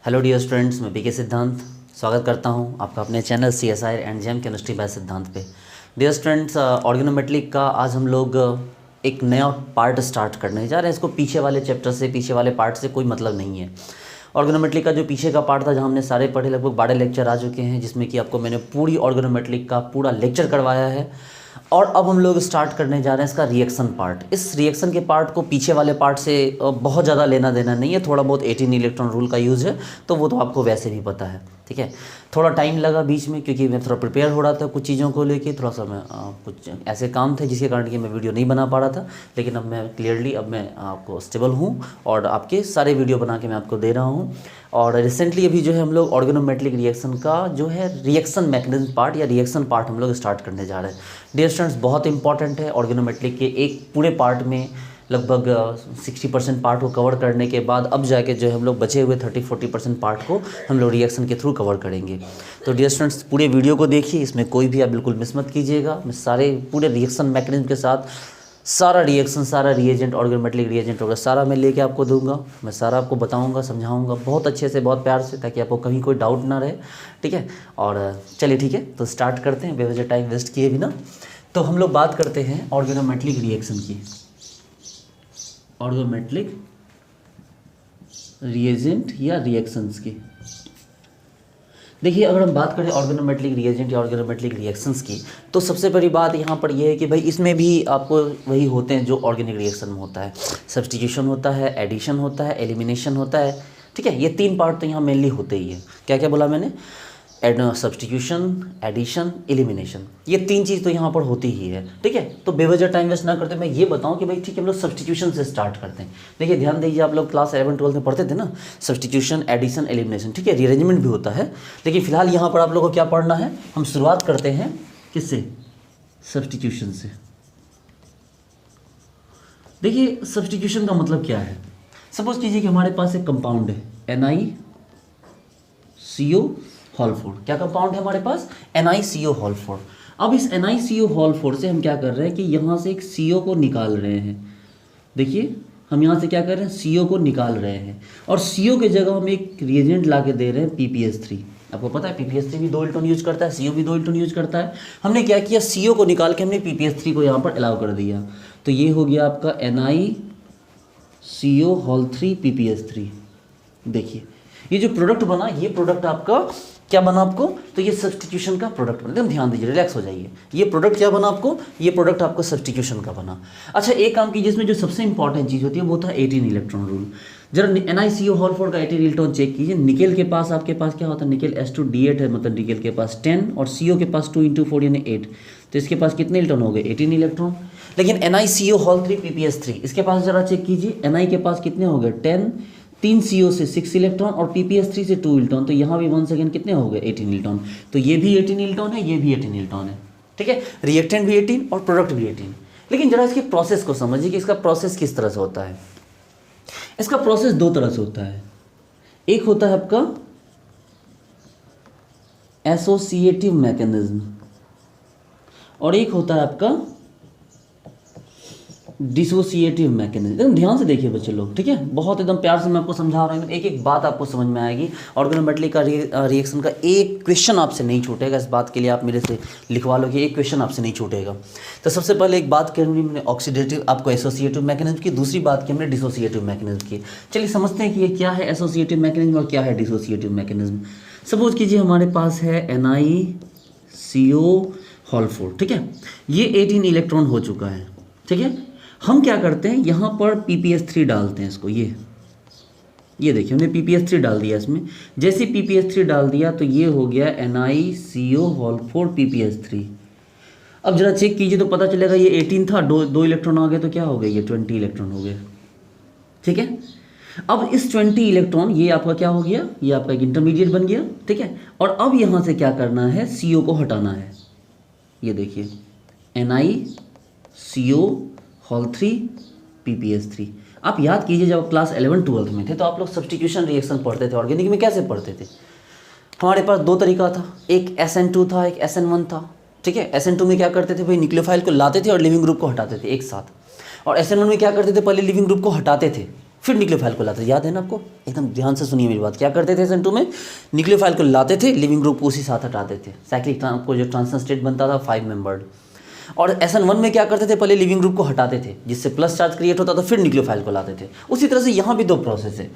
Hello dear students, मैं पीके सिद्धांत स्वागत करता हूं आपका अपने channel CSI and gem chemistry by Siddhant पे। डियर स्टूडेंट्स, ऑर्गेनोमेट्रिक का आज हम लोग एक नया पार्ट स्टार्ट करने जा रहे हैं। इसको पीछे वाले चैप्टर से, पीछे वाले पार्ट से कोई मतलब नहीं है। ऑर्गेनोमेट्रिक का जो पीछे का पार्ट था, जहाँ हमने सारे पढ़े, लगभग 12 लेक्चर आ चुके हैं, जिसमें कि आपको मैंने पूरी ऑर्गेनोमेट्रिक का पूरा लेक्चर करवाया है। और अब हम लोग स्टार्ट करने जा रहे हैं इसका रिएक्शन पार्ट। इस रिएक्शन के पार्ट को पीछे वाले पार्ट से बहुत ज़्यादा लेना देना नहीं है। थोड़ा बहुत 18 इलेक्ट्रॉन रूल का यूज़ है, तो वो तो आपको वैसे भी पता है, ठीक है। थोड़ा टाइम लगा बीच में, क्योंकि मैं थोड़ा प्रिपेयर हो रहा था कुछ चीज़ों को लेके। थोड़ा सा मैं कुछ ऐसे काम थे जिसके कारण कि मैं वीडियो नहीं बना पा रहा था, लेकिन अब मैं क्लियरली अब मैं आपको स्टेबल हूँ और आपके सारे वीडियो बना के मैं आपको दे रहा हूँ। और रिसेंटली अभी जो है हम लोग ऑर्गेनोमेट्रिक रिएक्शन का जो है रिएक्शन मैकेनिज्म पार्ट या रिएक्शन पार्ट हम लोग स्टार्ट करने जा रहे हैं। डियर स्टूडेंट्स, बहुत इंपॉर्टेंट है। ऑर्गेनोमेट्रिक के एक पूरे पार्ट में लगभग 60% पार्ट को कवर करने के बाद अब जाके जो है हम लोग बचे हुए 30-40% पार्ट को हम लोग रिएक्शन के थ्रू कवर करेंगे। तो डियर स्टूडेंट्स, पूरे वीडियो को देखिए, इसमें कोई भी आप बिल्कुल मिस मत कीजिएगा। मैं सारे पूरे रिएक्शन मैकेनिज्म के साथ सारा रिएक्शन, सारा रिएजेंट, ऑर्गेनोमेट्रिक रिएजेंट वगैरह सारा मैं लेके आपको दूंगा। मैं सारा आपको बताऊंगा, समझाऊंगा बहुत अच्छे से, बहुत प्यार से, ताकि आपको कहीं कोई डाउट ना रहे, ठीक है। और चलिए ठीक है, तो स्टार्ट करते हैं बेवजह टाइम वेस्ट किए बिना। तो हम लोग बात करते हैं ऑर्गेनोमेट्रिक रिएक्शन की, ऑर्गेनोमेट्रिक रिएजेंट या रिएक्शंस की। देखिए, अगर हम बात करें ऑर्गेनोमेट्रिक रिएजेंट या ऑर्गेनोमेट्रिक रिएक्शंस की, तो सबसे बड़ी बात यहाँ पर यह है कि भाई इसमें भी आपको वही होते हैं जो ऑर्गेनिक रिएक्शन में होता है। सब्स्टिट्यूशन होता है, एडिशन होता है, एलिमिनेशन होता है, ठीक है। ये तीन पार्ट तो यहाँ मेनली होते ही है। क्या क्या बोला मैंने? सब्स्टिट्यूशन, एडिशन, एलिमिनेशन, ये तीन चीज़ तो यहाँ पर होती ही है, ठीक है। तो बेवजह टाइम वेस्ट ना करते मैं ये बताऊँ कि भाई ठीक है, हम लोग सब्स्टिट्यूशन से स्टार्ट करते हैं। देखिए ध्यान दीजिए, आप लोग क्लास 11-12 में पढ़ते थे ना, सब्स्टिट्यूशन, एडिशन, एलिमिनेशन, ठीक है। रीअरेंजमेंट भी होता है, लेकिन फिलहाल यहाँ पर आप लोगों को क्या पढ़ना है, हम शुरुआत करते हैं किससे? सब्स्टिट्यूशन से। देखिए सब्स्टिट्यूशन का मतलब क्या है। सपोज कीजिए कि हमारे पास एक कंपाउंड है NiCO होल 4। क्या कंपाउंड है हमारे पास? NiCO whole 4। अब इस NiCO होल 4 से हम क्या कर रहे हैं कि यहाँ से एक CO को निकाल रहे हैं। देखिए हम यहाँ से क्या कर रहे हैं, CO को निकाल रहे हैं, और CO के जगह हम एक रिएजेंट ला के दे रहे हैं PPS3। आपको पता है PPS3 भी 2 इलेक्ट्रॉन यूज करता है, CO भी 2 इलेक्ट्रॉन यूज करता है। हमने क्या किया, CO को निकाल के हमने PPS3 को यहाँ पर अलाउ कर दिया। तो ये हो गया आपका NiCO होल 3 PPS3। देखिए ये जो प्रोडक्ट बना, ये प्रोडक्ट आपका क्या बना आपको, तो ये सब्स्टिट्यूशन का प्रोडक्ट बना। एकदम ध्यान दीजिए, रिलैक्स हो जाइए। ये प्रोडक्ट क्या बना आपको, ये प्रोडक्ट आपको सब्स्टिट्यूशन का बना। अच्छा, एक काम कीजिए, इसमें जो सबसे इंपॉर्टेंट चीज़ होती है वो था 18 इलेक्ट्रॉन रूल। जरा NiCO होल 4 का 18 इलेक्ट्रॉन चेक कीजिए। निकेल के पास आपके पास क्या होता है, निकेल S2D8 है, मतलब निकेल के पास 10 और CO के पास 2 × 4 यानी 8। तो इसके पास कितने इलेक्ट्रॉन हो गए, 18 इलेक्ट्रॉन। लेकिन NiCO होल 3 PPS3, इसके पास जरा चेक कीजिए, Ni के पास कितने हो गए, 10, 3 CO से 6 इलेक्ट्रॉन और PPS3 से 2 इलेक्ट्रॉन। तो यहाँ भी 1 सेकेंड कितने हो गए, 18 इलेक्ट्रॉन। तो ये भी 18 इलेक्ट्रॉन है, ये भी 18 इलेक्ट्रॉन है, ठीक है। रिएक्टेंट भी 18 और प्रोडक्ट भी 18। लेकिन जरा इसके प्रोसेस को समझिए कि इसका प्रोसेस किस तरह से होता है। इसका प्रोसेस दो तरह से होता है। एक होता है आपका एसोसिएटिव मैकेनिज्म और एक होता है आपका डिसोसिएटिव मैकेनिज्म। एकदम ध्यान से देखिए बच्चे लोग, ठीक है। बहुत एकदम प्यार से मैं आपको समझा रहा हूँ, एक एक बात आपको समझ में आएगी। ऑर्गेनोमेट्रिक का रिएक्शन का एक क्वेश्चन आपसे नहीं छूटेगा। इस बात के लिए आप मेरे से लिखवा लो कि एक क्वेश्चन आपसे नहीं छूटेगा। तो सबसे पहले एक बात की हमने ऑक्सीडेटिव, आपको एसोसिएटिव मैकेनिज्म की, दूसरी बात की हमने डिसोसिएटिव मैकेनिज्म की। चलिए समझते हैं कि ये क्या है एसोसिएटिव मैकेनिज्म और क्या है डिसोसिएटिव मैकेनिज्म। सपोज कीजिए हमारे पास है NiCO होल 4, ठीक है। ये 18 इलेक्ट्रॉन हो चुका है, ठीक है। हम क्या करते हैं, यहाँ पर PPS3 डालते हैं इसको। ये देखिए हमने PPS3 डाल दिया इसमें। जैसे PPS3 डाल दिया तो ये हो गया NiCO होल 4 PPS3। अब जरा चेक कीजिए तो पता चलेगा ये 18 था, दो इलेक्ट्रॉन आ गए तो क्या हो गया, ये 20 इलेक्ट्रॉन हो गए, ठीक है। अब इस 20 इलेक्ट्रॉन ये आपका क्या हो गया, ये आपका एक इंटरमीडिएट बन गया, ठीक है। और अब यहाँ से क्या करना है, CO को हटाना है। ये देखिए NiCO होल 3 PPS3। आप याद कीजिए, जब आप क्लास 11-12 में थे तो आप लोग सब्स्टिट्यूशन रिएक्शन पढ़ते थे। ऑर्गेनिक में कैसे पढ़ते थे, हमारे पास दो तरीका था, एक SN2 था, एक SN1 था, ठीक है। SN2 में क्या करते थे भाई, न्यूक्लियोफाइल को लाते थे और लिविंग ग्रुप को हटाते थे एक साथ। और SN1 में क्या करते थे, पहले लिविंग ग्रुप को हटाते थे, फिर न्यूक्लियोफाइल को लाते थे, याद है ना आपको? एकदम ध्यान से सुनिए मेरी बात। क्या करते थे SN2 में? न्यूक्लियोफाइल को लाते थे, लिविंग ग्रुप को उसी साथ हटाते थे। साइक्लिक को जो ट्रांजिशन स्टेट बनता था 5 मेंबर्ड। और SN1 में क्या करते थे? पहले लिविंग ग्रुप को हटाते थे, जिससे प्लस चार्ज क्रिएट होता था, फिर न्यूक्लियोफाइल को लाते थे। उसी तरह से यहाँ भी 2 प्रोसेस है।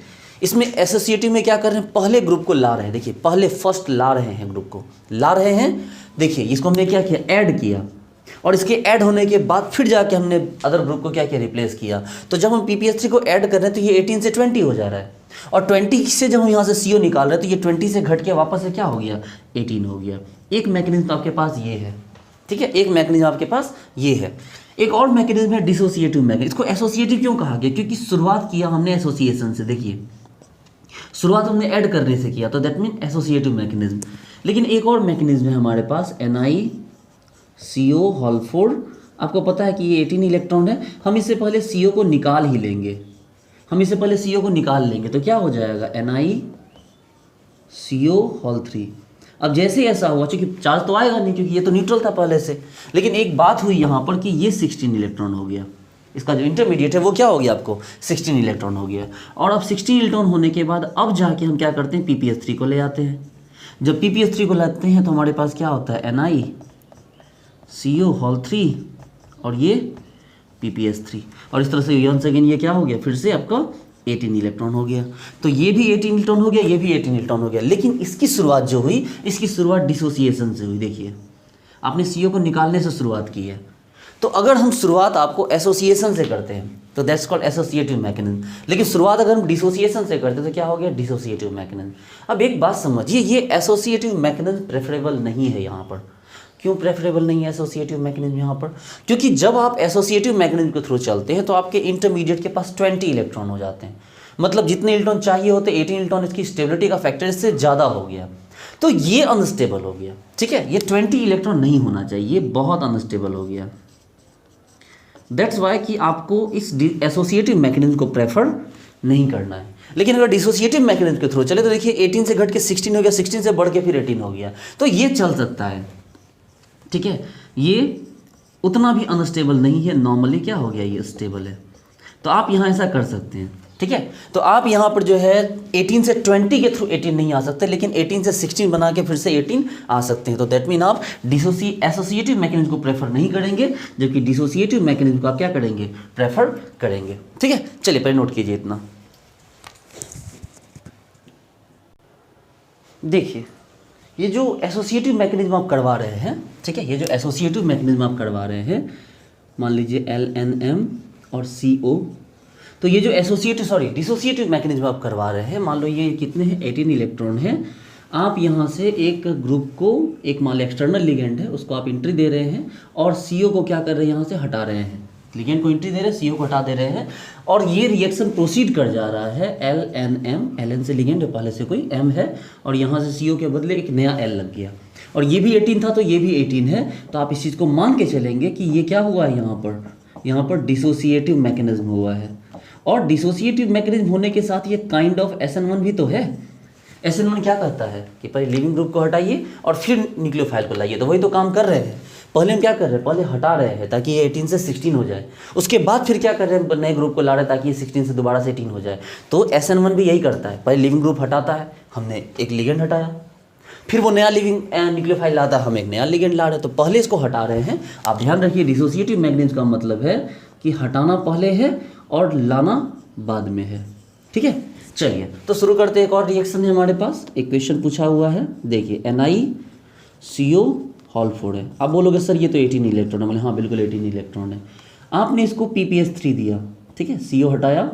इसमें एसोसिएटिव में क्या कर रहे हैं? पहले ग्रुप को ला रहे हैं, देखिए पहले फर्स्ट ला रहे हैं, ग्रुप को ला रहे हैं। देखिए इसको हमने क्या किया? ऐड किया, और इसके ऐड होने के बाद फिर जाके हमने अदर ग्रुप को क्या किया? रिप्लेस किया। तो जब हम PPS3 को ऐड कर रहे हैं तो ये 18 से 20 हो जा रहा है, और 20 से जब हम यहाँ से CO निकाल रहे हैं तो ये 20 से घट के वापस से क्या हो गया? 18 हो गया। एक मैकेनिज्म तो आपके पास ये है, ठीक है, एक मैकेनिज्म आपके पास ये है। एक और मैकेनिज्म है डिसोसिएटिव मैकेनिज्म। इसको एसोसिएटिव क्यों कहा गया? क्योंकि शुरुआत किया हमने एसोसिएशन से, देखिए शुरुआत हमने ऐड करने से किया, तो दैट मीन एसोसिएटिव मैकेनिज्म। लेकिन एक और मैकेनिज्म है हमारे पास, NiCO होल 4। आपको पता है कि ये 18 इलेक्ट्रॉन है, हम इससे पहले CO को निकाल ही लेंगे, हम इससे पहले CO को निकाल लेंगे, तो क्या हो जाएगा? NiCO whole 3। अब जैसे ही ऐसा हुआ, चूंकि चार्ज तो आएगा नहीं क्योंकि ये तो न्यूट्रल था पहले से, लेकिन एक बात हुई यहाँ पर कि ये 16 इलेक्ट्रॉन हो गया, इसका जो इंटरमीडिएट है वो क्या हो गया? आपको 16 इलेक्ट्रॉन हो गया। और अब 16 इलेक्ट्रॉन होने के बाद अब जाके हम क्या करते हैं? PPS3 को ले आते हैं। जब PPS3 को लाते हैं तो हमारे पास क्या होता है? NiCO होल 3 और ये PPS3, और इस तरह से वंस अगेन ये क्या हो गया? फिर से आपका 18 इलेक्ट्रॉन हो गया। तो ये भी 18 इलेक्ट्रॉन हो गया, ये भी 18 इलेक्ट्रॉन हो गया। लेकिन इसकी शुरुआत जो हुई, इसकी शुरुआत डिसोसिएशन से हुई। देखिए आपने CO को निकालने से शुरुआत की है, तो अगर हम शुरुआत आपको एसोसिएशन से करते हैं तो दैट्स कॉल्ड एसोसिएटिव मैकेनिज्म। लेकिन शुरुआत अगर हम डिसोसिएशन से करते हैं तो क्या हो गया? Dissociative mechanism. अब एक बात समझिए, ये एसोसिएटिव मैकेनिज्म प्रेफरेबल नहीं है यहाँ पर। क्यों प्रेफरेबल नहीं है एसोसिएटिव मैकेनिज्म यहाँ पर? क्योंकि जब आप एसोसिएटिव मैकेनिज्म के थ्रू चलते हैं तो आपके इंटरमीडिएट के पास 20 इलेक्ट्रॉन हो जाते हैं, मतलब जितने इलेक्ट्रॉन चाहिए होते 18 इलेक्ट्रॉन, इसकी स्टेबिलिटी का फैक्टर इससे ज़्यादा हो गया, तो ये अनस्टेबल हो गया। ठीक है, ये 20 इलेक्ट्रॉन नहीं होना चाहिए, ये बहुत अनस्टेबल हो गया। दैट्स वाई कि आपको इस एसोसिएटिव मैकेनिज्म को प्रेफर नहीं करना है। लेकिन अगर डिसोसिएटिव मैकेनिज्म के थ्रू चले तो देखिए 18 से घट के 16 हो गया, 16 से बढ़ के फिर 18 हो गया, तो ये चल सकता है। ठीक है, ये उतना भी अनस्टेबल नहीं है, नॉर्मली क्या हो गया? ये स्टेबल है। तो आप यहाँ ऐसा कर सकते हैं। ठीक है, तो आप यहाँ पर जो है 18 से 20 के थ्रू 18 नहीं आ सकते, लेकिन 18 से 16 बना के फिर से 18 आ सकते हैं। तो दैट मीन आप एसोसिएटिव मैकेनिज्म को प्रेफर नहीं करेंगे, जबकि डिसोसिएटिव मैकेनिज्म को आप क्या करेंगे? प्रेफर करेंगे। ठीक है, चलिए पहले नोट कीजिए इतना। देखिए ये जो एसोसिएटिव मैकेनिज्म आप करवा रहे हैं, ठीक है, ये जो एसोसिएटिव मैकेनिज्म आप करवा रहे हैं, मान लीजिए LNM और CO, तो ये जो डिसोसिएटिव मैकेनिज्म आप करवा रहे हैं, मान लो ये कितने हैं? 18 इलेक्ट्रॉन हैं। आप यहाँ से एक ग्रुप को, एक मान लो एक्सटर्नल लिगेंड है, उसको आप एंट्री दे रहे हैं, और CO को क्या कर रहे हैं? यहाँ से हटा रहे हैं। लिगेंड को एंट्री दे रहे हैं, CO को हटा दे रहे हैं, और ये रिएक्शन प्रोसीड कर जा रहा है। LNM, LN से लिगेंड है, पहले से कोई M है, और यहाँ से CO के बदले एक नया L लग गया, और ये भी 18 था तो ये भी 18 है। तो आप इस चीज़ को मान के चलेंगे कि ये क्या हुआ है? यहाँ पर डिसोसिएटिव मैकेनिज्म हुआ है। और डिसोसिएटिव मैकेनिज्म होने के साथ ये काइंड ऑफ SN1 भी तो है। SN1 क्या कहता है कि पहले लिविंग ग्रुप को हटाइए और फिर न्यूक्लियोफाइल को लाइए, तो वही तो काम कर रहे हैं। पहले हम क्या कर रहे हैं? पहले हटा रहे हैं ताकि ये 18 से 16 हो जाए, उसके बाद फिर क्या कर रहे हैं? नए ग्रुप को ला रहे हैं ताकि ये 16 से दोबारा से 18 हो जाए। तो SN1 भी यही करता है, पहले लिविंग ग्रुप हटाता है, हमने एक लिगेंड हटाया, फिर वो नया लिविंग न्यूक्लियोफाइल लाता है, हम एक नया लिगेंड ला रहे हैं, तो पहले इसको हटा रहे हैं। आप ध्यान रखिए, डिसोसिएटिव मैकेनिज्म का मतलब है कि हटाना पहले है और लाना बाद में है। ठीक है, चलिए तो शुरू करते हैं। एक और रिएक्शन है हमारे पास, एक क्वेश्चन पूछा हुआ है, देखिए NiCO होल 4 है। आप बोलोगे सर ये तो 18 इलेक्ट्रॉन है, बोले हाँ बिल्कुल 18 इलेक्ट्रॉन है। आपने इसको PPS3 दिया, ठीक है, CO हटाया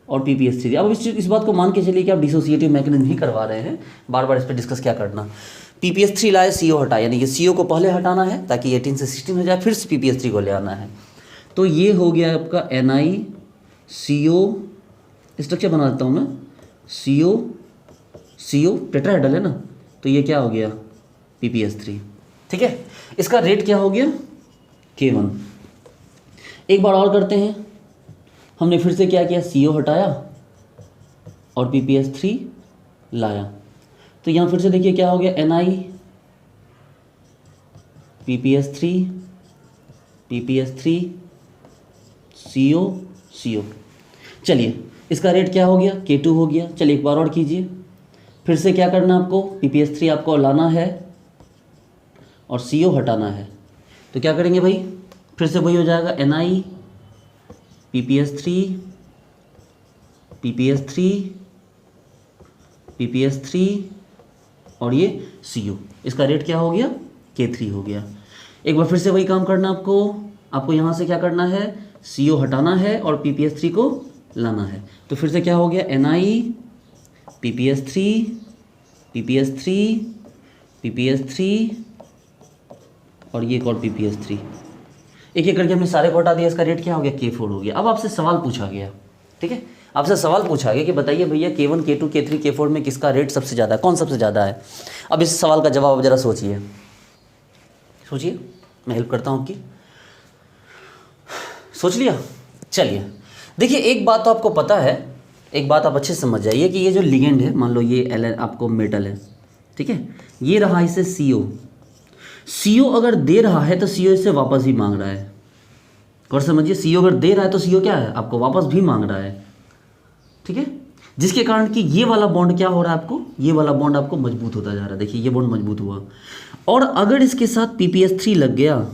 और PPS3 दिया। अब इस बात को मान के चलिए कि आप डिसोसिएटिव मैकेनिज्म ही करवा रहे हैं, बार बार इस पर डिस्कस क्या करना। PPS3 लाए, CO हटाया, यानी कि CO को पहले हटाना है ताकि 18 से 16 हो जाए, फिर PPS3 को ले आना है। तो ये हो गया आपका NiCO, स्ट्रक्चर बना देता हूँ मैं, CO टेट्राहेड्रल है ना, तो ये क्या हो गया? PPS3। ठीक है, इसका रेट क्या हो गया? K1। एक बार और करते हैं, हमने फिर से क्या किया? CO हटाया और PPS3 लाया, तो यहाँ फिर से देखिए क्या हो गया? Ni PPS3 CO। चलिए इसका रेट क्या हो गया, K2 हो गया। चलिए एक बार और कीजिए, फिर से क्या करना आपको, PPS3 आपको लाना है और CO हटाना है। तो क्या करेंगे भाई, फिर से वही हो जाएगा Ni PPS3 PPS3 PPS3 और ये CO। इसका रेट क्या हो गया, K3 हो गया। एक बार फिर से वही काम करना आपको यहाँ से क्या करना है, CO हटाना है और PPS3 को लाना है। तो फिर से क्या हो गया, Ni PPS3 PPS3 PPS3 और ये एक और PPS3। एक एक करके हमने सारे को हटा दिया। इसका रेट क्या हो गया, K4 हो गया। अब आपसे सवाल पूछा गया, ठीक है, आपसे सवाल पूछा गया कि बताइए भैया K1 K2 K3 K4 में किसका रेट सबसे ज़्यादा है, कौन सबसे ज़्यादा है। अब इस सवाल का जवाब ज़रा सोचिए, मैं हेल्प करता हूँ आपकी। सोच लिया। चलिए देखिए, एक बात तो आपको पता है, एक बात आप अच्छे से समझ जाइए कि ये जो लिगेंड है, मान लो ये L आपको मेटल है, ठीक है, ये रहा इसे CO अगर दे रहा है तो CO इससे वापस ही मांग रहा है। और समझिए, CO अगर दे रहा है तो CO क्या है, आपको वापस भी मांग रहा है, ठीक है, जिसके कारण कि ये वाला बॉन्ड क्या हो रहा है, आपको ये वाला बॉन्ड आपको मजबूत होता जा रहा है। देखिए ये बॉन्ड मजबूत हुआ, और अगर इसके साथ PPS3 लग गया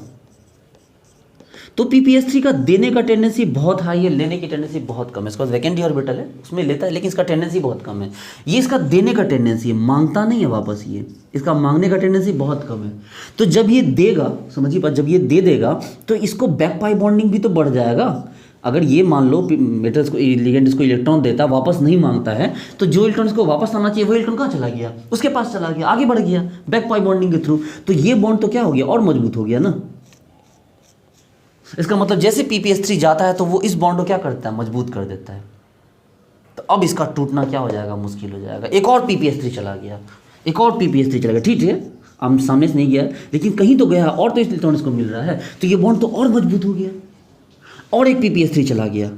तो PPS3 का देने का टेंडेंसी बहुत हाई है, लेने की टेंडेंसी बहुत कम है। इसका वैकेंट ऑर्बिटल है, उसमें लेता है, लेकिन इसका टेंडेंसी बहुत कम है। ये इसका देने का टेंडेंसी है, मांगता नहीं है वापस, ये इसका मांगने का टेंडेंसी बहुत कम है। तो जब ये देगा, समझिए बात, जब ये दे देगा तो इसको बैक पाई बॉन्डिंग भी तो बढ़ जाएगा। अगर ये मान लो मेटल्स को, लिगेंड इसको इलेक्ट्रॉन देता, वापस नहीं मांगता है, तो जो इलेक्ट्रॉन इसको वापस आना चाहिए वो इलेक्ट्रॉन कहाँ चला गया, उसके पास चला गया, आगे बढ़ गया बैक पाई बॉन्डिंग के थ्रू। तो ये बॉन्ड तो क्या हो गया, और मजबूत हो गया ना। इसका मतलब जैसे PPS3 जाता है तो वो इस बॉन्ड को क्या करता है, मजबूत कर देता है। तो अब इसका टूटना क्या हो जाएगा, मुश्किल हो जाएगा। एक और PPS3 चला गया, एक और PPS3 चला गया, ठीक है, हम सामने से नहीं गया लेकिन कहीं तो गया, और तो इस इलेक्ट्रॉन इसको मिल रहा है, तो ये बॉन्ड तो और मजबूत हो गया। और एक PPS3 चला गया,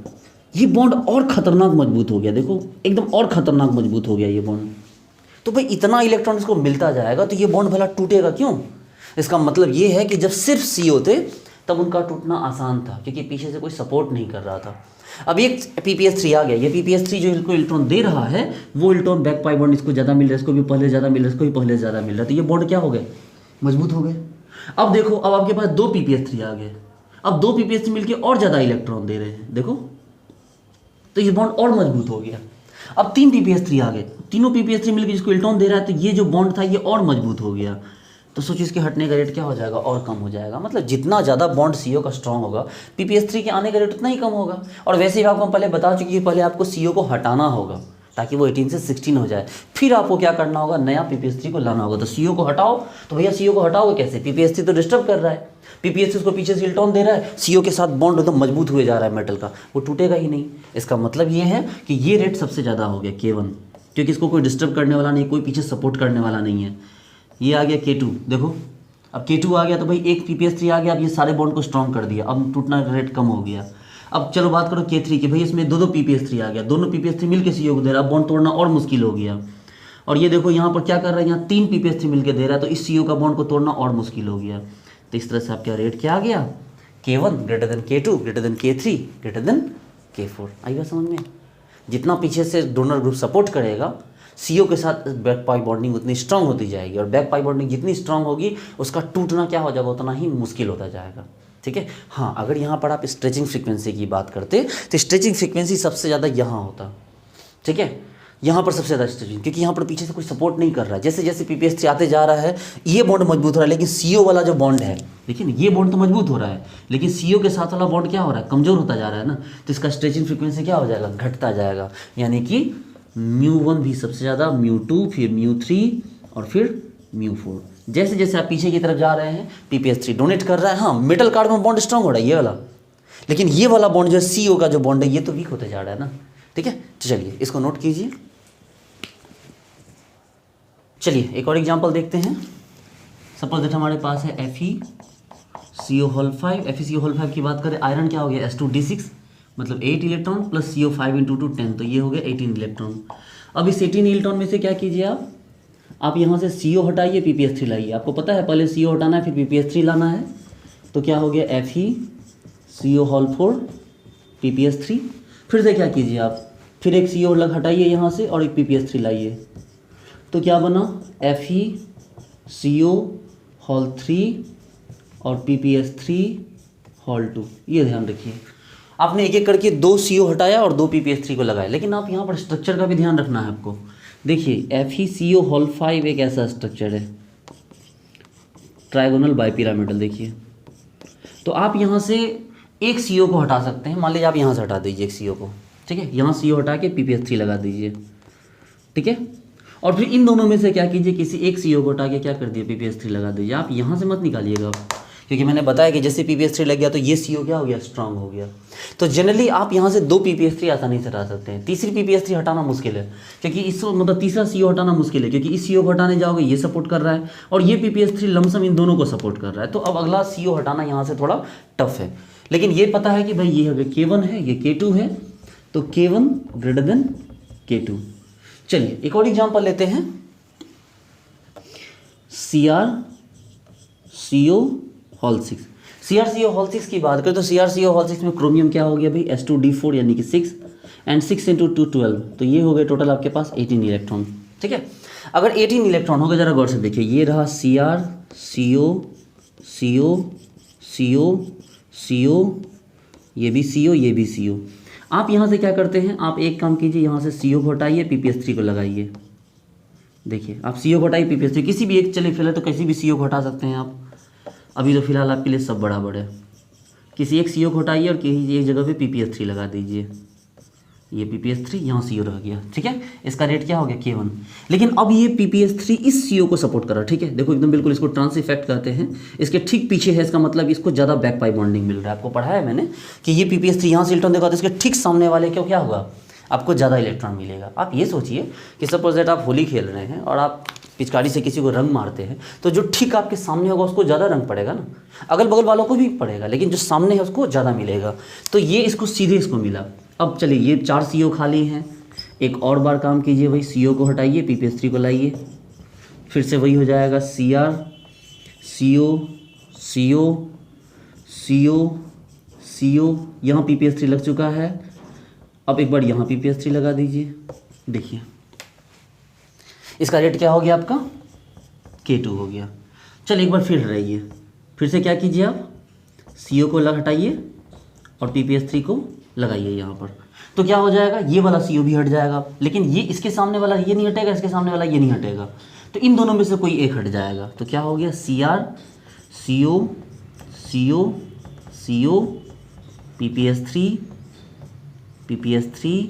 ये बॉन्ड और खतरनाक मजबूत हो गया। देखो एकदम और खतरनाक मजबूत हो गया ये बॉन्ड। तो भाई इतना इलेक्ट्रॉन इसको मिलता जाएगा तो ये बॉन्ड भला टूटेगा क्यों। इसका मतलब ये है कि जब सिर्फ CO थे तब उनका टूटना आसान था, क्योंकि पीछे से कोई सपोर्ट नहीं कर रहा था। अब एक PPS3 आ गया, ये PPS3 जो इसको इलेक्ट्रॉन दे रहा है वो इलेक्ट्रॉन बैक पाई बॉन्ड इसको ज़्यादा मिल रहा है, इसको भी पहले ज़्यादा मिल रहा है, इसको भी पहले ज़्यादा मिल रहा है, तो ये बॉन्ड क्या हो गए, मजबूत हो गए। अब देखो, अब आपके पास 2 PPS3 आ गए, अब 2 PPS3 मिलकर और ज़्यादा इलेक्ट्रॉन दे रहे हैं, देखो, तो ये बॉन्ड और मजबूत हो गया। अब 3 PPS3 आ गए, तीनों PPS3 मिलकर जिसको इलेक्ट्रॉन दे रहा है, तो ये जो बॉन्ड था ये और मजबूत हो गया। तो सोचिए इसके हटने का रेट क्या हो जाएगा, और कम हो जाएगा। मतलब जितना ज़्यादा बॉन्ड CO का स्ट्रॉन्ग होगा, PPS3 के आने का रेट उतना ही कम होगा। और वैसे ही आपको हम पहले बता चुके हैं, पहले आपको CO को हटाना होगा ताकि वो 18 से 16 हो जाए, फिर आपको क्या करना होगा, नया PPS3 को लाना होगा। तो CO को हटाओ, तो भैया CO को हटाओगे कैसे, PPS3 तो डिस्टर्ब कर रहा है, PPS3 उसको पीछे से इलेक्ट्रॉन दे रहा है, CO के साथ बॉन्ड एकदम मजबूत हुए जा रहा है मेटल का, वो टूटेगा ही नहीं। इसका मतलब ये है कि ये रेट सबसे ज़्यादा हो गया K1, क्योंकि इसको कोई डिस्टर्ब करने वाला नहीं, कोई पीछे सपोर्ट करने वाला नहीं है। ये आ गया K2, देखो अब K2 आ गया तो भाई एक PPS3 आ गया, अब ये सारे बॉन्ड को स्ट्रॉन्ग कर दिया, अब टूटना रेट कम हो गया। अब चलो बात करो K3 की, भाई इसमें दो PPS3 आ गया, दोनों PPS3 मिलकर CO को दे रहा है, बॉन्ड तोड़ना और मुश्किल हो गया। और ये देखो यहाँ पर क्या कर रहा है, यहाँ 3 PPS3 मिलकर दे रहा है, तो इस CO का बॉन्ड को तोड़ना और मुश्किल हो गया। तो इस तरह से आपका रेट क्या आ गया, K1 greater than K2 greater than K3 greater than K4। आई बात समझ में। जितना पीछे से डोनर ग्रुप सपोर्ट करेगा, CO के साथ बैक पाई बॉन्डिंग उतनी स्ट्रांग होती जाएगी, और बैक पाई बॉन्डिंग जितनी स्ट्रांग होगी उसका टूटना क्या हो जाएगा, उतना ही मुश्किल होता जाएगा। ठीक है, हाँ, अगर यहाँ पर आप स्ट्रेचिंग फ्रीक्वेंसी की बात करते तो स्ट्रेचिंग फ्रीक्वेंसी सबसे ज़्यादा यहाँ होता, ठीक है, यहाँ पर सबसे ज़्यादा स्ट्रेचिंग, क्योंकि यहाँ पर पीछे से कोई सपोर्ट नहीं कर रहा है। जैसे जैसे PPS3 आते जा रहा है ये बॉन्ड मजबूत हो रहा है, लेकिन CO वाला जो बॉन्ड है, देखिए ये बॉन्ड तो मजबूत हो रहा है, लेकिन CO के साथ वाला बॉन्ड क्या हो रहा है, कमज़ोर होता जा रहा है ना, तो इसका स्ट्रेचिंग फ्रीक्वेंसी क्या हो जाएगा, घटता जाएगा। यानी कि μ1 भी सबसे ज़्यादा, μ2, फिर μ3 और फिर μ4। जैसे जैसे आप पीछे की तरफ जा रहे हैं PPS3 डोनेट कर रहा है। हाँ, मेटल कार्ड में बॉन्ड स्ट्रांग हो रहा है ये वाला, लेकिन ये वाला बॉन्ड जो CO का जो बॉन्ड है ये तो वीक होते जा रहा है ना। ठीक है, तो चलिए इसको नोट कीजिए। चलिए एक और एग्जांपल देखते हैं। सपोज दैट हमारे पास है FeCO5। FeCO5 की बात करें, आयरन क्या हो गया, S2D6, मतलब 8 इलेक्ट्रॉन प्लस CO5 × 2 10, तो ये हो गया 18 इलेक्ट्रॉन। अब इस 18 इलेक्ट्रॉन में से क्या कीजिए आप यहाँ से CO हटाइए, PPS3 लाइए। आपको पता है पहले CO हटाना है फिर PPS3 लाना है, तो क्या हो गया FeCO4 PPS3। फिर से क्या कीजिए आप, फिर एक CO अलग हटाइए यहाँ से और एक PPS3 लाइए, तो क्या बना FeCO होल 3 और PPS3 होल 2। ये ध्यान रखिए, आपने एक एक करके 2 CO हटाया और 2 PPS3 को लगाया, लेकिन आप यहाँ पर स्ट्रक्चर का भी ध्यान रखना है आपको। देखिए FeCO होल 5 एक ऐसा स्ट्रक्चर है, ट्राइगोनल बाइपिरामिडल। देखिए तो आप यहाँ से एक CO को हटा सकते हैं, मान लीजिए आप यहाँ से हटा दीजिए एक CO को, ठीक है, यहाँ CO हटा के PPS3 लगा दीजिए, ठीक है, और फिर इन दोनों में से क्या कीजिए, किसी एक CO को हटा के क्या कर दिए, PPS3 लगा दीजिए। आप यहाँ से मत निकालिएगा आप, क्योंकि मैंने बताया कि जैसे PPS3 लग गया तो ये CO क्या हो गया, स्ट्रांग हो गया। तो जनरली आप यहाँ से 2 PPS3 आसानी से हटा सकते हैं, तीसरी PPS3 हटाना मुश्किल है, क्योंकि इस मतलब तीसरा CO हटाना मुश्किल है, क्योंकि इस CO को हटाने जाओगे ये सपोर्ट कर रहा है और ये PPS3 लमसम इन दोनों को सपोर्ट कर रहा है। तो अब अगला CO हटाना यहाँ से थोड़ा टफ है, लेकिन ये पता है कि भाई ये अगर K1 है, ये K2 है, तो K1 ग्रेटर देन K2। चलिए एक और एग्जांपल लेते हैं, CrCO होल 6। CrCO होल 6 की बात करें तो CrCO होल 6 में क्रोमियम क्या हो गया भाई, S2D4 यानी कि 6 एंड 6 × 2 12, तो ये हो गए टोटल आपके पास 18 इलेक्ट्रॉन, ठीक है। अगर 18 इलेक्ट्रॉन हो गए, जरा गौर से देखिए, ये रहा CrCO CO CO CO, ये भी CO ये भी CO। आप यहाँ से क्या करते हैं, आप एक काम कीजिए, यहाँ से CO को हटाइए, PPS3 को लगाइए। देखिए आप CO को हटाइए, PPS3 किसी भी एक, चले फिलहाल तो किसी भी CO को हटा सकते हैं आप, अभी तो फिलहाल आपके लिए सब बराबर है। किसी एक CO को हटाइए और किसी एक जगह पे PPS3 लगा दीजिए, ये PPS3 यहाँ CO रह गया, ठीक है। इसका रेट क्या हो गया, K1। लेकिन अब ये PPS3 इस CO को सपोर्ट कर रहा है, ठीक है, देखो एकदम बिल्कुल, इसको ट्रांस इफेक्ट कहते हैं, इसके ठीक पीछे है, इसका मतलब इसको ज़्यादा बैक पाई बॉन्डिंग मिल रहा है। आपको पढ़ाया है मैंने कि ये PPS3 यहाँ से इलेक्ट्रॉन देगा तो इसके ठीक सामने वाले को क्या होगा, आपको ज़्यादा इलेक्ट्रॉन मिलेगा। आप ये सोचिए कि सपोज दैट आप होली खेल रहे हैं और आप पिचकारी से किसी को रंग मारते हैं, तो जो ठीक आपके सामने होगा उसको ज़्यादा रंग पड़ेगा ना, अगल बगल वालों को भी पड़ेगा, लेकिन जो सामने है उसको ज़्यादा मिलेगा। तो ये इसको सीधे इसको मिला। अब चलिए ये 4 CO खाली हैं, एक और बार काम कीजिए, वही CO को हटाइए, PPS3 को लाइए, फिर से वही हो जाएगा CrCO CO CO CO, यहाँ PPS3 लग चुका है। अब एक बार यहाँ PPS3 लगा दीजिए, देखिए इसका रेट क्या हो गया आपका, K2 हो गया। चलिए एक बार फिर रहिए, फिर से क्या कीजिए, आप CO को अलग हटाइए और PPS3 को लगाइए यहाँ पर, तो क्या हो जाएगा, ये वाला CO भी हट जाएगा, लेकिन ये इसके सामने वाला ये नहीं हटेगा, इसके सामने वाला ये नहीं हटेगा, तो इन दोनों में से कोई एक हट जाएगा। तो क्या हो गया, CrCO CO CO PPS3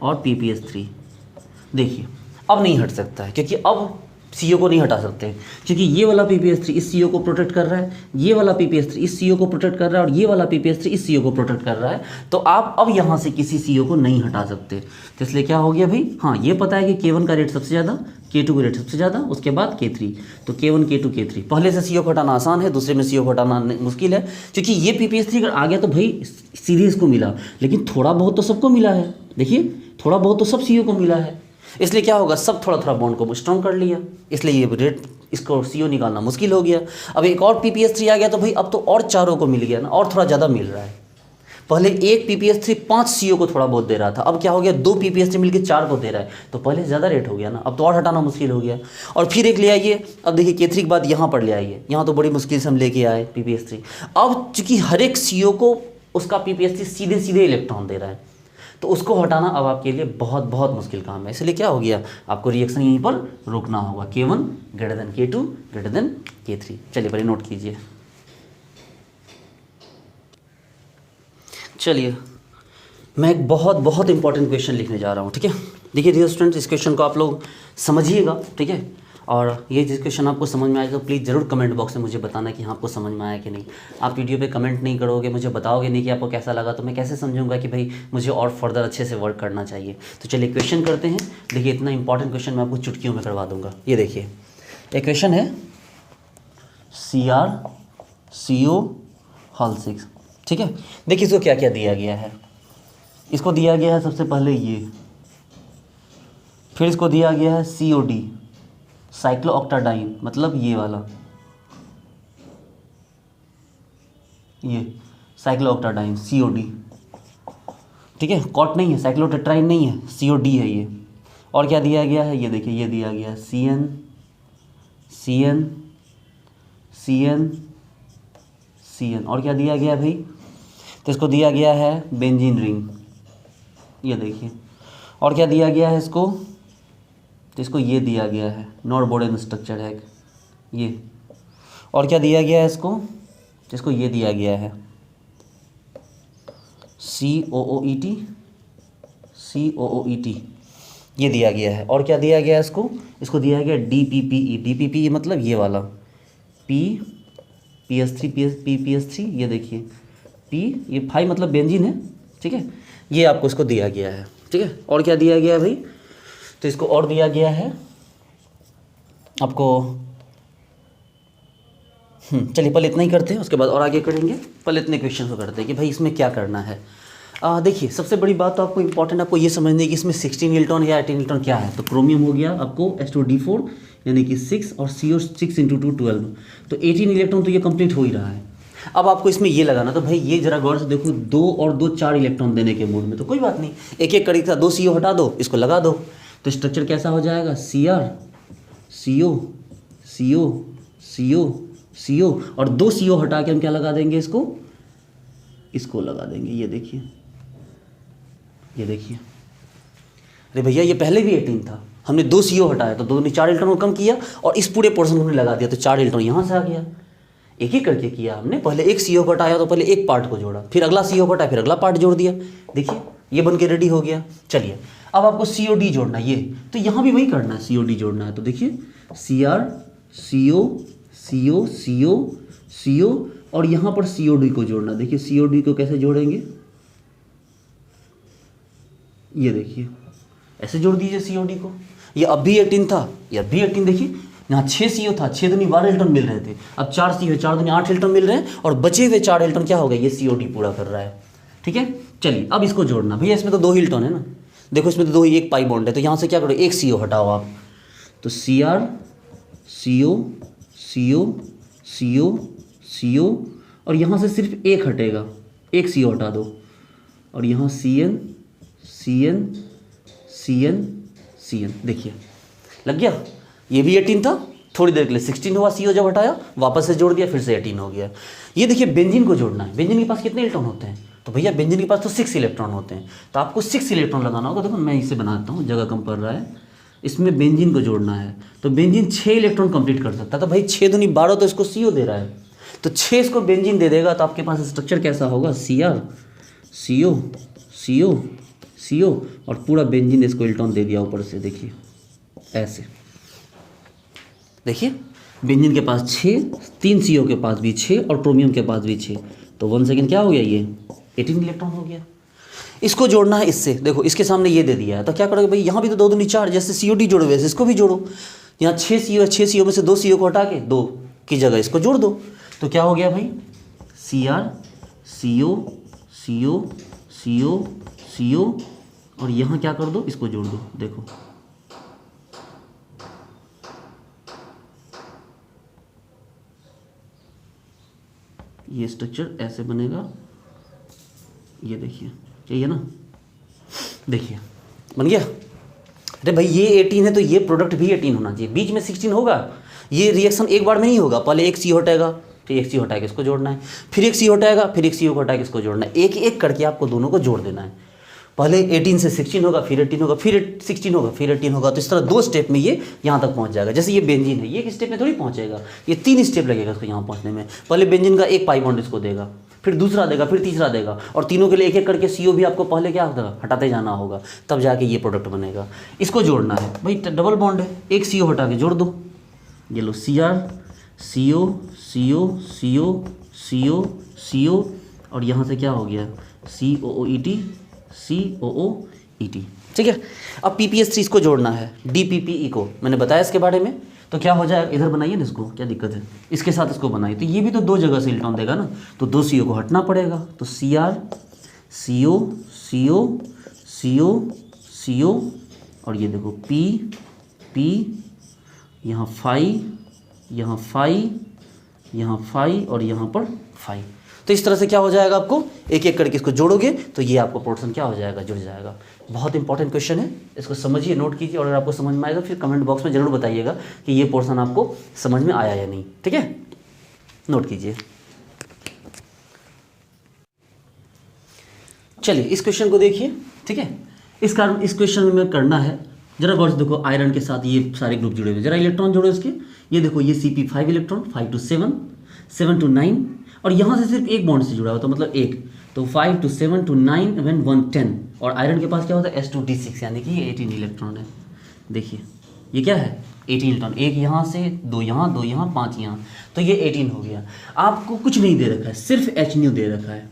और PPS3। देखिए अब नहीं हट सकता है, क्योंकि अब CO को नहीं हटा सकते, क्योंकि ये वाला PPS3 इस CO को प्रोटेक्ट कर रहा है, ये वाला PPS3 इस CO को प्रोटेक्ट कर रहा है और ये वाला PPS3 इस CO को प्रोटेक्ट कर रहा है। तो आप अब यहाँ से किसी CO को नहीं हटा सकते, तो इसलिए क्या हो गया भाई, हाँ ये पता है कि K1 का रेट सबसे ज़्यादा, K2 का रेट सबसे ज़्यादा, उसके बाद K3, तो K1 K2 K3। पहले से CO को हटाना आसान है, दूसरे में CO को हटाना मुश्किल है, क्योंकि ये PPS3 अगर आ गया तो भाई सीधे इसको मिला, लेकिन थोड़ा बहुत तो सबको मिला है, देखिए थोड़ा बहुत तो सब CO को मिला है, इसलिए क्या होगा, सब थोड़ा थोड़ा बॉन्ड को स्ट्रॉन्ग कर लिया, इसलिए ये रेट इसको CO निकालना मुश्किल हो गया। अब एक और PPS3 आ गया तो भाई अब तो और चारों को मिल गया ना, और थोड़ा ज़्यादा मिल रहा है। पहले एक PPS3 5 CO को थोड़ा बहुत दे रहा था, अब क्या हो गया, 2 PPS3 मिलकर 4 को दे रहा है, तो पहले ज़्यादा रेट हो गया ना, अब तो और हटाना मुश्किल हो गया। और फिर एक ले आइए, अब देखिए K3 के बाद यहाँ पर ले आइए, यहाँ तो बड़ी मुश्किल से हम लेके आए PPS3। अब चूँकि हर एक CO को उसका PPS3 सीधे सीधे इलेक्ट्रॉन दे रहा है, तो उसको हटाना अब आपके लिए बहुत बहुत मुश्किल काम है। इसलिए क्या हो गया, आपको रिएक्शन यहीं पर रोकना होगा, K1 greater than K2 greater than K3। चलिए पहले नोट कीजिए। चलिए मैं एक बहुत बहुत इंपॉर्टेंट क्वेश्चन लिखने जा रहा हूँ, ठीक है। देखिए डियर स्टूडेंट्स, इस क्वेश्चन को आप लोग समझिएगा, ठीक है, और ये जिस क्वेश्चन आपको समझ में आएगा तो प्लीज़ ज़रूर कमेंट बॉक्स में मुझे बताना कि हाँ आपको समझ में आया कि नहीं। आप वीडियो पे कमेंट नहीं करोगे, मुझे बताओगे नहीं कि आपको कैसा लगा, तो मैं कैसे समझूंगा कि भाई मुझे और फर्दर अच्छे से वर्क करना चाहिए। तो चलिए क्वेश्चन करते हैं। देखिए इतना इंपॉर्टेंट क्वेश्चन मैं आपको चुटकियों में करवा दूँगा। ये देखिए एक क्वेश्चन है CrCO होल 6, ठीक है। देखिए इसको क्या क्या दिया गया है, इसको दिया गया है सबसे पहले ये, फिर इसको दिया गया है COD साइक्लोऑक्टाडाइन, मतलब ये वाला, ये साइक्लोऑक्टाडाइन COD, ठीक है, कॉट नहीं है, साइक्लोटेट्राइन नहीं है, COD है ये। और क्या दिया गया है, ये देखिए ये दिया गया है CN CN CN CN। और क्या दिया गया भाई, तो इसको दिया गया है बेंजीन रिंग, ये देखिए। और क्या दिया गया है इसको, तो इसको ये दिया गया है नॉट बोर्डन स्ट्रक्चर है ये। और क्या दिया गया है इसको, तो इसको ये दिया गया है COOET ये दिया गया है। और क्या दिया गया है इसको, इसको दिया गया DPPE मतलब ये वाला PS3 ये देखिए P, ये 5 मतलब बेंजीन है, ठीक है, ये आपको इसको दिया गया है, ठीक है। और क्या दिया गया है भाई, तो इसको और दिया गया है आपको, चलिए पहले इतना ही करते हैं, उसके बाद और आगे करेंगे। पहले इतने क्वेश्चन को करते हैं कि भाई इसमें क्या करना है। देखिए सबसे बड़ी बात तो आपको इंपॉर्टेंट आपको ये समझनी है कि इसमें 16 इलेक्ट्रॉन या 18 इलेक्ट्रॉन क्या है। तो क्रोमियम हो गया आपको H2D4 यानी कि 6 और CO 6 × 2 12, तो 18 इलेक्ट्रॉन तो ये कंप्लीट हो ही रहा है। अब आपको इसमें ये लगाना, तो भाई ये जरा गौर से देखो, 2 और 2 4 इलेक्ट्रॉन देने के मूड में तो कोई बात नहीं, एक एक कड़ी था, 2 CO हटा दो, इसको लगा दो, तो स्ट्रक्चर कैसा हो जाएगा CR CO CO CO CO और 2 CO हटा के हम क्या लगा देंगे इसको लगा देंगे, ये देखिए ये देखिए। अरे भैया ये पहले भी 18 था, हमने 2 CO हटाया तो 2 ने 4 इलेक्ट्रॉन को कम किया और इस पूरे पोर्शन को हमने लगा दिया, तो 4 इलेक्ट्रॉन यहाँ से आ गया। एक एक करके किया हमने, पहले एक CO को हटाया तो पहले एक पार्ट को जोड़ा, फिर अगला CO को हटाया, फिर अगला पार्ट जोड़ दिया, देखिए ये बन के रेडी हो गया। चलिए अब आपको COD जोड़ना है, ये तो यहाँ भी वही करना है, COD जोड़ना है। तो देखिए CR CO CO CO CO और यहाँ पर COD को जोड़ना। देखिए COD को कैसे जोड़ेंगे, ये देखिए ऐसे जोड़ दीजिए COD को। ये अब भी 18 था, ये अब भी 18, देखिए यहाँ 6 CO था, 6 दूनी 12 इलेक्ट्रॉन मिल रहे थे, अब 4 CO 4 दूनी 8 इलेक्ट्रॉन मिल रहे हैं और बचे हुए 4 इलेक्ट्रॉन क्या हो गए, ये COD पूरा कर रहा है, ठीक है। चलिए अब इसको जोड़ना, भैया इसमें तो 2 इलेक्ट्रॉन है ना, देखो इसमें तो 2 ही, एक पाई बॉन्ड है, तो यहाँ से क्या करो, एक CO हटाओ आप, तो CR CO CO CO CO और यहाँ से सिर्फ एक हटेगा, एक CO हटा दो, और यहाँ CN CN CN CN, देखिए लग गया। ये भी 18 था, थोड़ी देर के लिए 16 हुआ, CO जब हटाया वापस से जोड़ दिया, फिर से 18 हो गया। ये देखिए बेंजीन को जोड़ना है, बेंजीन के पास कितने इलेक्ट्रॉन होते हैं, तो भैया बेंजीन के पास तो 6 इलेक्ट्रॉन होते हैं, तो आपको 6 इलेक्ट्रॉन लगाना होगा। देखो मैं इसे बनाता हूँ, जगह कम पड़ रहा है, इसमें बेंजीन को जोड़ना है, तो बेंजीन 6 इलेक्ट्रॉन कंप्लीट कर सकता है, तो भाई 6 दूनी 12, तो इसको CO दे रहा है, तो 6 इसको बेंजीन दे देगा, तो आपके पास स्ट्रक्चर कैसा होगा, CR CO CO CO और पूरा बेंजीन इसको इलेक्ट्रॉन दे दिया ऊपर से, देखिए ऐसे, देखिए बेंजीन के पास 6, 3 CO के पास भी 6 और क्रोमियम के पास भी 6, तो 1 सेकेंड क्या हो गया, ये 18 इलेक्ट्रॉन हो गया। इसको जोड़ना है इससे, देखो इसके सामने ये दे दिया है, तो क्या करोगे भाई, यहाँ भी तो 2 दूनी 4, जैसे COD जोड़ो वैसे इसको भी जोड़ो। यहाँ 6 CO में से 2 CO को हटा के 2 की जगह इसको जोड़ दो, तो क्या हो गया भाई, CR CO CO CO CO और यहाँ क्या कर दो, इसको जोड़ दो, देखो ये स्ट्रक्चर ऐसे बनेगा, ये देखिए चाहिए ना, देखिए बन गया। अरे भाई ये 18 है तो ये प्रोडक्ट भी 18 होना चाहिए, बीच में 16 होगा, ये रिएक्शन एक बार में नहीं होगा, पहले एक CO हटाएगा, फिर एक CO हटा के इसको जोड़ना है, फिर एक CO हटाएगा, फिर एक CO को हटा के इसको जोड़ना है, एक एक करके आपको दोनों को जोड़ देना है। पहले 18 से 16 होगा, फिर 18 होगा, फिर 16 होगा, फिर 18 होगा, तो इस तरह 2 स्टेप में ये यहाँ तक पहुँच जाएगा। जैसे ये बेंजीन है, ये एक स्टेप में थोड़ी पहुँचेगा, ये 3 स्टेप लगेगा इसको यहाँ पहुँचने में। पहले बेंजीन का एक पाई बॉन्ड इसको देगा, फिर दूसरा देगा, फिर तीसरा देगा, और तीनों के लिए एक एक करके CO भी आपको पहले क्या होगा, हटाते जाना होगा, तब जाके ये प्रोडक्ट बनेगा। इसको जोड़ना है भाई, डबल बॉन्ड है, एक CO हटा के जोड़ दो, ये लो CR CO CO CO CO CO और यहाँ से क्या हो गया, COOET COOET, ठीक है। अब PPS3 इसको जोड़ना है, DPPE को मैंने बताया इसके बारे में, तो क्या हो जाएगा, इधर बनाइए ना इसको, क्या दिक्कत है, इसके साथ इसको बनाइए, तो ये भी तो 2 जगह से इलेक्ट्रॉन देगा ना, तो 2 CO को हटना पड़ेगा, तो CR CO CO CO CO और ये देखो P यहाँ 5 यहाँ 5 यहाँ 5 और यहाँ पर 5, तो इस तरह से क्या हो जाएगा, आपको एक एक करके इसको जोड़ोगे तो ये आपको पोर्शन क्या हो जाएगा, जुड़ जाएगा। बहुत इंपॉर्टेंट क्वेश्चन है, इसको समझिए, नोट कीजिए, और अगर आपको समझ में आएगा फिर कमेंट बॉक्स में जरूर बताइएगा कि ये पोर्शन आपको समझ में आया या नहीं। ठीक है, नोट कीजिए। चलिए इस क्वेश्चन को देखिए। ठीक है, इस क्वेश्चन में करना है, जरा गौर से देखो, आयरन के साथ ये सारे ग्रुप जुड़े हुए, जरा इलेक्ट्रॉन जोड़ो इसके। ये देखो, ये Cp5 इलेक्ट्रॉन 5 to 7, 7 to 9, और यहाँ से सिर्फ एक बॉन्ड से जुड़ा हुआ, तो मतलब एक, तो 5 to 7 to 9 एंड 1 10। और आयरन के पास क्या होता है, S2D6, यानी कि ये 18 इलेक्ट्रॉन है। देखिए ये क्या है, 18 इलेक्ट्रॉन, एक यहाँ से, दो यहाँ, 5 यहाँ, तो ये 18 हो गया। आपको कुछ नहीं दे रखा है, सिर्फ Hν दे रखा है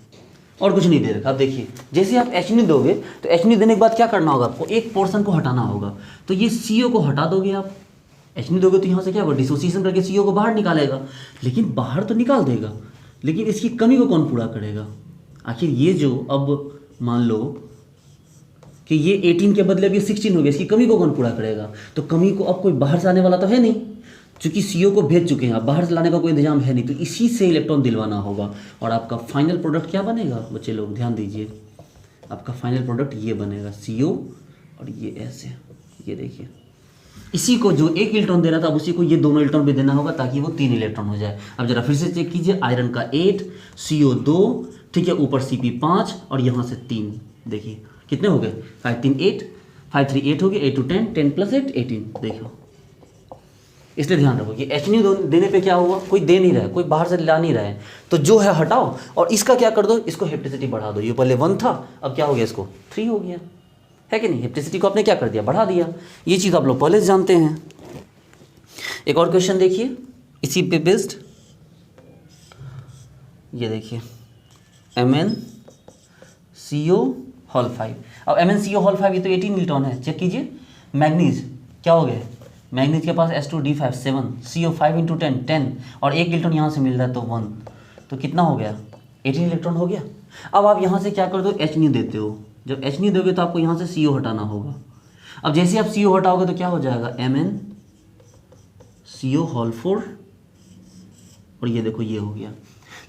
और कुछ नहीं दे रखा। अब देखिए, जैसे आप Hν दोगे तो Hν देने के बाद क्या करना होगा, आपको एक पोर्शन को हटाना होगा। तो ये CO को हटा दोगे आप, Hν दोगे तो यहाँ से क्या होगा, डिसोसिएशन करके CO को बाहर निकालेगा, लेकिन बाहर तो निकाल देगा, लेकिन इसकी कमी को कौन पूरा करेगा। आखिर ये जो, अब मान लो कि ये 18 के बदले अब ये 16 हो गया, इसकी कमी को कौन पूरा करेगा। तो कमी को अब कोई बाहर से आने वाला तो है नहीं, चूंकि CO को भेज चुके हैं, आप बाहर से लाने का कोई इंतजाम है नहीं, तो इसी से इलेक्ट्रॉन दिलवाना होगा। और आपका फाइनल प्रोडक्ट क्या बनेगा बच्चे लोग, ध्यान दीजिए, आपका फाइनल प्रोडक्ट ये बनेगा, CO और ये ऐसे, ये देखिए, इसी को जो एक इलेक्ट्रॉन दे रहा था अब उसी को ये दोनों इलेक्ट्रॉन भी देना होगा ताकि वो 3 इलेक्ट्रॉन हो जाए। अब जरा फिर से चेक कीजिए, आयरन का 8, CO 2, ठीक है, ऊपर Cp 5 और यहाँ से 3, देखिए कितने हो गए, 5 3 8, 5 3 8 हो गए, 8 to 10, 10 + 8 18। देखो, इसलिए ध्यान रखो कि Hν देने पे क्या हुआ, कोई दे नहीं रहा है, कोई बाहर से ला नहीं रहा है, तो जो है हटाओ और इसका क्या कर दो, इसको हेप्टिसिटी बढ़ा दो। ये पहले 1 था, अब क्या हो गया, इसको 3 हो गया, है कि नहीं। हेप्टिसिटी को आपने क्या कर दिया, बढ़ा दिया। ये चीज़ आप लोग पहले से जानते हैं। एक और क्वेश्चन देखिए इसी पे बेस्ड, ये देखिए MnCO5। अब MnCO5 ये तो 18 इलेक्ट्रॉन है, चेक कीजिए। मैग्नीज क्या हो गया, मैग्नीज के पास S2D5 7, CO5 × 10 10, और एक इलेक्ट्रॉन यहाँ से मिल रहा है तो 1, तो कितना हो गया, 18 इलेक्ट्रॉन हो गया। अब आप यहाँ से क्या कर दो, Hν देते हो, जब Hν दोगे तो आपको यहाँ से CO हटाना होगा। अब जैसे आप CO हटाओगे तो क्या हो जाएगा, MnCO4, और ये देखो ये हो गया।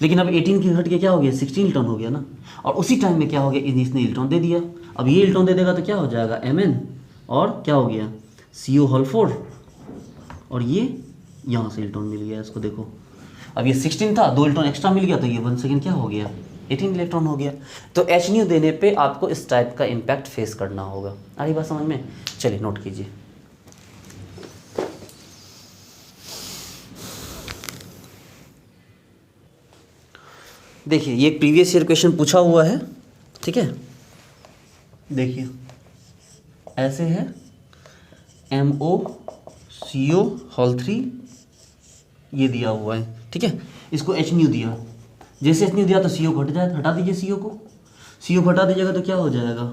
लेकिन अब 18 की घट के क्या हो गया, 16 इलेक्ट्रॉन हो गया ना। और उसी टाइम में क्या हो गया, इसने इलेक्ट्रॉन दे दिया। अब ये इलेक्ट्रॉन दे देगा तो क्या हो जाएगा, Mn, और क्या हो गया, CO4, और ये यहाँ से इलेक्ट्रॉन मिल गया इसको। देखो अब ये 16 था, 2 इलेक्ट्रॉन एक्स्ट्रा मिल गया, तो ये 1 सेकेंड क्या हो गया, 18 इलेक्ट्रॉन हो गया। तो Hν देने पे आपको इस टाइप का इम्पैक्ट फेस करना होगा। आ रही बात समझ में, चलिए नोट कीजिए। देखिए ये प्रीवियस ईयर क्वेश्चन पूछा हुआ है, ठीक है। देखिए ऐसे है, MoCO3 ये दिया हुआ है, ठीक है। इसको Hν दिया, जैसे Hν दिया तो CO घट जाए, हटा दीजिए CO को, CO हटा दीजिएगा तो क्या हो जाएगा,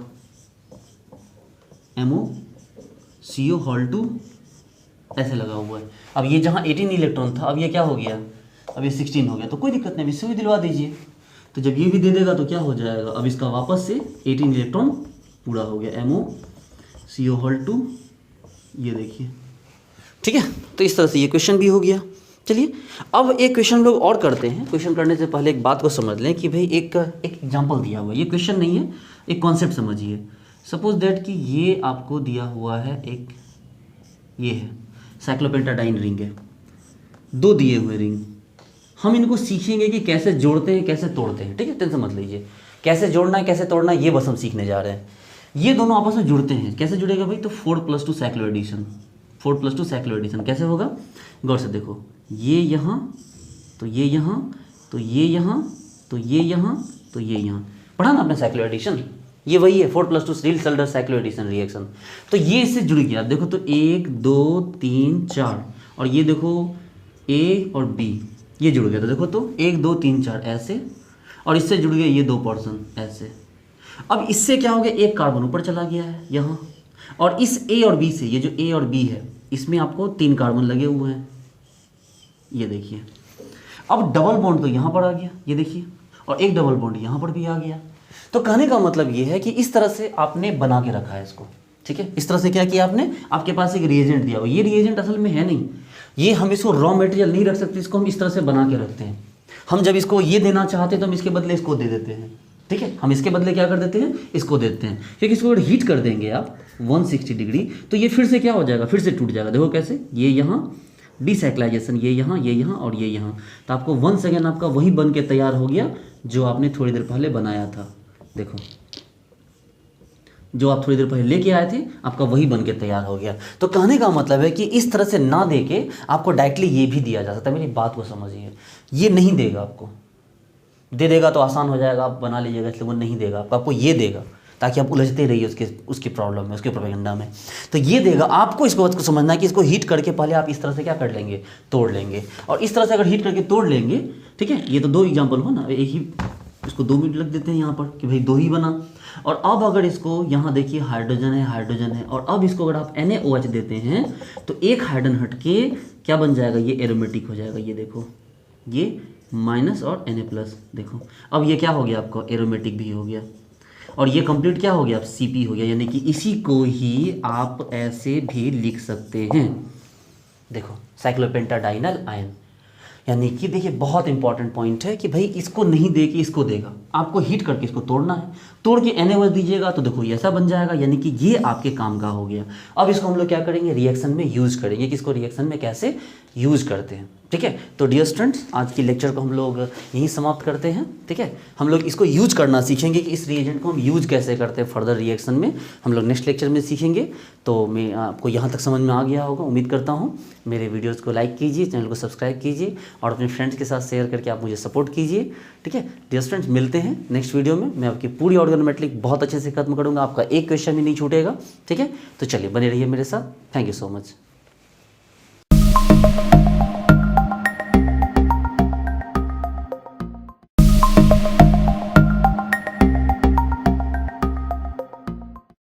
MoCO2 ऐसे लगा हुआ है। अब ये जहाँ 18 इलेक्ट्रॉन था, अब ये क्या हो गया, अब ये 16 हो गया, तो कोई दिक्कत नहीं, इससे भी दिलवा दीजिए। तो जब ये भी दे देगा तो क्या हो जाएगा, अब इसका वापस से 18 इलेक्ट्रॉन पूरा हो गया, MoCO2, ये देखिए, ठीक है। तो इस तरह से ये क्वेश्चन भी हो गया। चलिए अब एक क्वेश्चन लोग और करते हैं। क्वेश्चन करने से पहले एक बात को समझ लें कि भाई एक एग्जांपल दिया हुआ है, ये क्वेश्चन नहीं है, एक कॉन्सेप्ट समझिए। सपोज दैट कि ये आपको दिया हुआ है, एक ये है साइक्लोपेंटाडाइन रिंग है, 2 दिए हुए रिंग, हम इनको सीखेंगे कि कैसे जोड़ते हैं, कैसे तोड़ते हैं, ठीक है। टेंशन मत लीजिए, कैसे जोड़ना है, कैसे तोड़ना है, ये बस हम सीखने जा रहे हैं। ये दोनों आपस में जुड़ते हैं, कैसे जुड़ेगा भाई, तो 4+2 साइक्लोएडिशन, 4+2 साइक्लोएडिशन कैसे होगा, गौर से देखो, ये यहाँ, तो ये यहाँ, तो ये यहाँ, तो ये यहाँ, तो ये यहाँ, पढ़ा ना आपने साइक्लोएडिशन, ये वही है 4+2 रील-सेल्डर साइक्लोएडिशन रिएक्शन। तो ये इससे जुड़ गया, देखो तो 1 2 3 4, और ये देखो A और B ये जुड़ गया, तो देखो तो 1 2 3 4 ऐसे, और इससे जुड़ गए ये 2 पोर्शन ऐसे। अब इससे क्या हो गया, एक कार्बन ऊपर चला गया है यहाँ, और इस A और B से, ये जो A और B है, इसमें आपको 3 कार्बन लगे हुए हैं, ये देखिए। अब डबल बॉन्ड तो यहाँ पर आ गया, ये देखिए, और एक डबल बॉन्ड यहाँ पर भी आ गया। तो कहने का मतलब ये है कि इस तरह से आपने बना के रखा है इसको, ठीक है। इस तरह से क्या किया आपने, आपके पास एक रिएजेंट दिया हुआ, ये रिएजेंट असल में है नहीं, ये हम इसको रॉ मटेरियल नहीं रख सकते, इसको हम इस तरह से बना के रखते हैं। हम जब इसको ये देना चाहते हैं तो हम इसके बदले इसको दे देते हैं, ठीक है। हम इसके बदले क्या कर देते हैं, इसको देते हैं, क्योंकि इसको अगर हीट कर देंगे आप 160 डिग्री तो ये फिर से क्या हो जाएगा, फिर से टूट जाएगा। देखो कैसे, ये यहाँ डिसाइक्लाइजेशन, ये यहाँ और ये यहाँ, तो आपको 1 सेकेंड आपका वही बन के तैयार हो गया जो आपने थोड़ी देर पहले बनाया था। देखो जो आप थोड़ी देर पहले लेके आए थे आपका वही बन के तैयार हो गया। तो कहने का मतलब है कि इस तरह से ना दे के आपको डायरेक्टली ये भी दिया जा सकता है। मेरी बात को समझिए, ये नहीं देगा आपको, दे देगा तो आसान हो जाएगा, आप बना लीजिएगा, इसलिए वो नहीं देगा आपको ये देगा ताकि आप उलझते रहिए उसकी प्रॉब्लम में, उसके प्रोपेगेंडा में। तो ये देगा आपको, इसको बात को समझना है कि इसको हीट करके पहले आप इस तरह से क्या कर लेंगे, तोड़ लेंगे। और इस तरह से अगर हीट करके तोड़ लेंगे, ठीक है, ये तो 2 एग्जाम्पल हो ना, एक ही इसको 2 मिनट लग देते हैं यहाँ पर कि भाई 2 ही बना। और अब अगर इसको यहाँ देखिए हाइड्रोजन है, और अब इसको अगर आप NaOH देते हैं तो एक हाइड्रोजन हट के क्या बन जाएगा, ये एरोमेटिक हो जाएगा। ये देखो, ये माइनस और Na+, देखो अब ये क्या हो गया आपको, एरोमेटिक भी हो गया। और ये कंप्लीट क्या हो गया, अब Cp हो गया। यानी कि इसी को ही आप ऐसे भी लिख सकते हैं, देखो साइक्लोपेंटाडाइनल आयन। यानी कि देखिए बहुत इंपॉर्टेंट पॉइंट है कि भाई इसको नहीं दे के इसको देगा, आपको हीट करके इसको तोड़ना है, तोड़ के NaOH दीजिएगा तो देखो ये ऐसा बन जाएगा। यानी कि ये आपके काम का हो गया। अब इसको हम लोग क्या करेंगे, रिएक्शन में यूज करेंगे कि इसको रिएक्शन में कैसे यूज करते हैं, ठीक है। तो डियर स्टूडेंट्स, आज की लेक्चर को हम लोग यहीं समाप्त करते हैं, ठीक है। हम लोग इसको यूज करना सीखेंगे कि इस रिएजेंट को हम यूज कैसे करते हैं फर्दर रिएक्शन में, हम लोग नेक्स्ट लेक्चर में सीखेंगे। तो मैं आपको यहाँ तक समझ में आ गया होगा, उम्मीद करता हूँ। मेरे वीडियोज़ को लाइक कीजिए, चैनल को सब्सक्राइब कीजिए और अपने फ्रेंड्स के साथ शेयर करके आप मुझे सपोर्ट कीजिए, ठीक है। डियर स्टूडेंट्स, मिलते हैं नेक्स्ट वीडियो में। मैं आपकी पूरी ऑर्गेनोमेट्रिक बहुत अच्छे से खत्म करूँगा, आपका एक क्वेश्चन भी नहीं छूटेगा, ठीक है। तो चलिए बने रहिए मेरे साथ। Thank you so much.